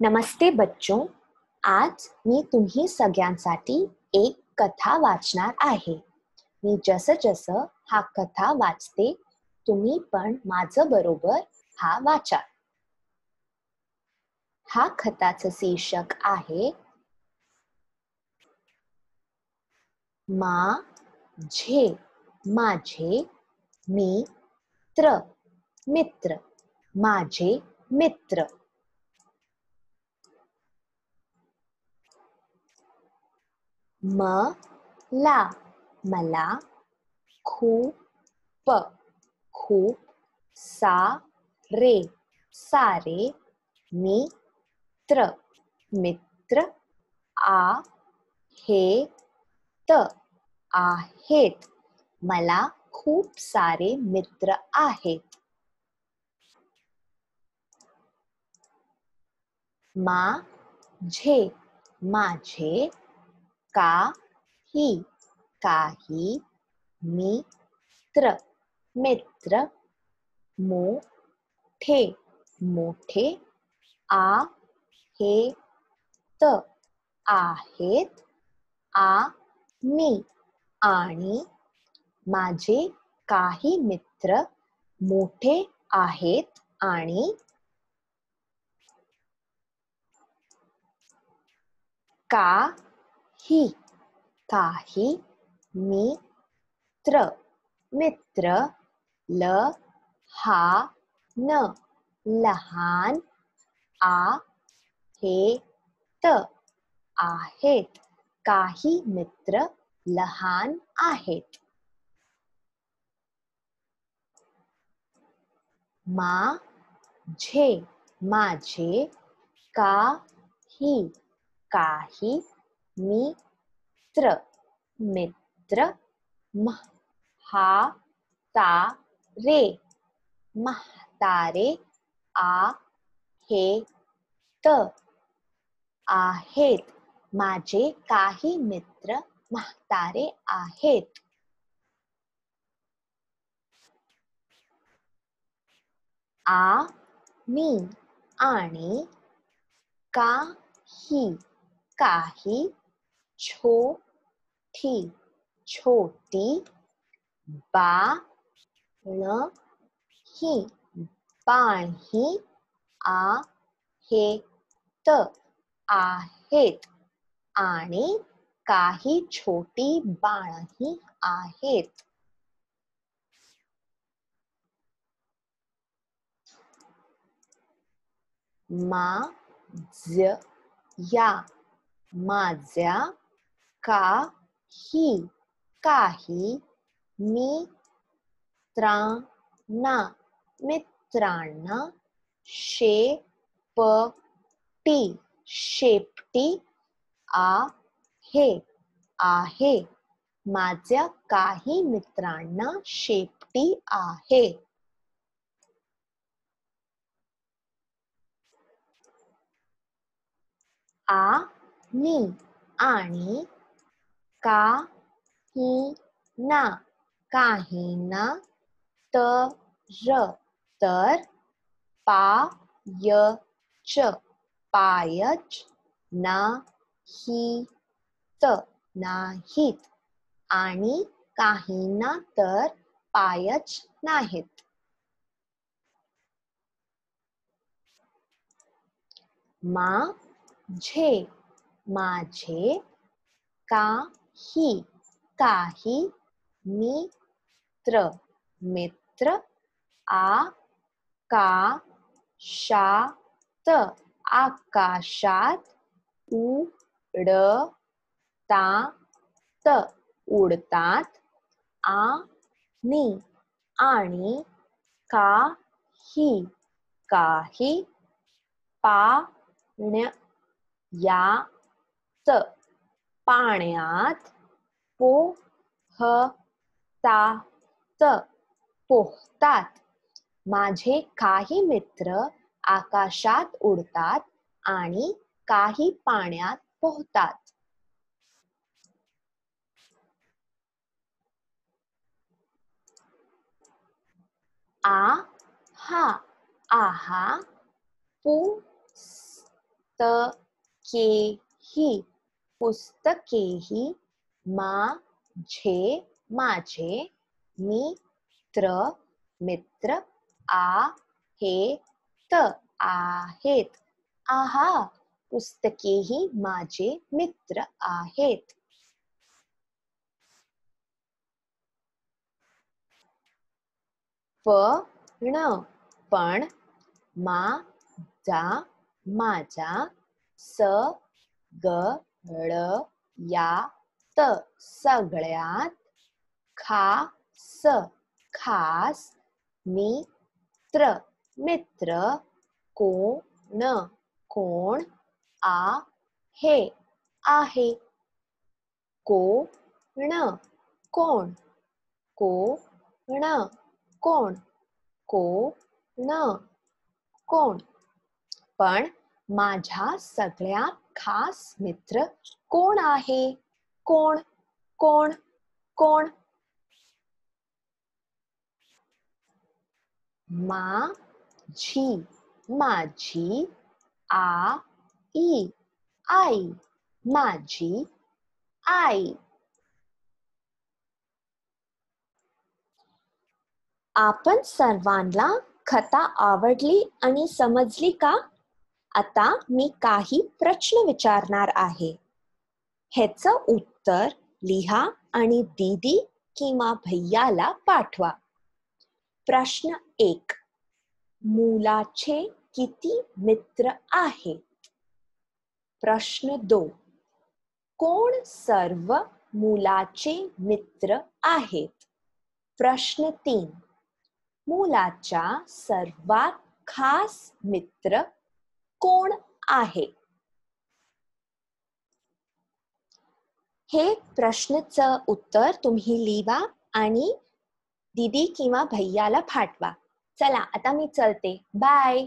नमस्ते बच्चों, आज मी तुम्ही सगळ्यांसाठी एक कथा वाचणार आहे. मी जसं हा कथा वाचते, तुम्ही पण माझं बरोबर हा वाचा. हा कथाचं शीर्षक आहे माझे मित्र. माझे मित्र. मला खूप सारे मित्र आहेत. मला खूप सारे मित्र आहेत. माझे काही मित्र मोठे आहेत आणि माझे काही मित्र मोठे आहेत आणि काही मित्र लहान आहेत. काही मित्र लहान आहेत. माझे काही मित्र म्हातारे आहेत. माझे काही मित्र म्हातारे आहेत. आणि काही छोटी बाळही आहेत आणि काही छोटी बाळही आहेत. माझ्या काही मित्रांना शेपटी आहे. माझ्या काही मित्रांना शेपटी आहे. आणि काहींना तर पायच नाहीत आणि काहींना तर पायच नाहीत. माझे काही मित्र आकाशात उडतात आणि काही पाण्यात पोहतात. माझे काही मित्र आकाशात उडतात आणि काही पाण्यात पोहतात. आहा पुस्तकेही, पुस्तकेही, माझे, माझे, मित्र, मित्र, आहेत, आहेत. आहा, पुस्तकेही माझे मित्र आहेत. पण, पण, माझा, माझा, सगळ्यात, सगळ्यात, खास, खास, मित्र, मित्र, कोण, कोण, आहे, आहे. कोण, कोण, कोण, कोण, कोण, कोण. पण माझा सगळ्यात खास मित्र कोण आहे? कोण, कोण, कोण? माझी, माझी, आई, आई, माझी आई. आपण सर्वांना कथा आवडली आणि समजली का? आता मी काही प्रश्न विचारणार आहे. ह्याचं उत्तर लिहा आणि दीदी किंवा भैयाला पाठवा. प्रश्न 1. मुलाचे किती मित्र आहेत? प्रश्न 2. कोण सर्व मुलाचे मित्र आहेत? प्रश्न 3. मुलाचा सर्वात खास मित्र कोण आहे? हे प्रश्नाचं उत्तर तुम्ही लिहा आणि दीदी किंवा भैयाला पाठवा. चला आता मी चलते. बाय.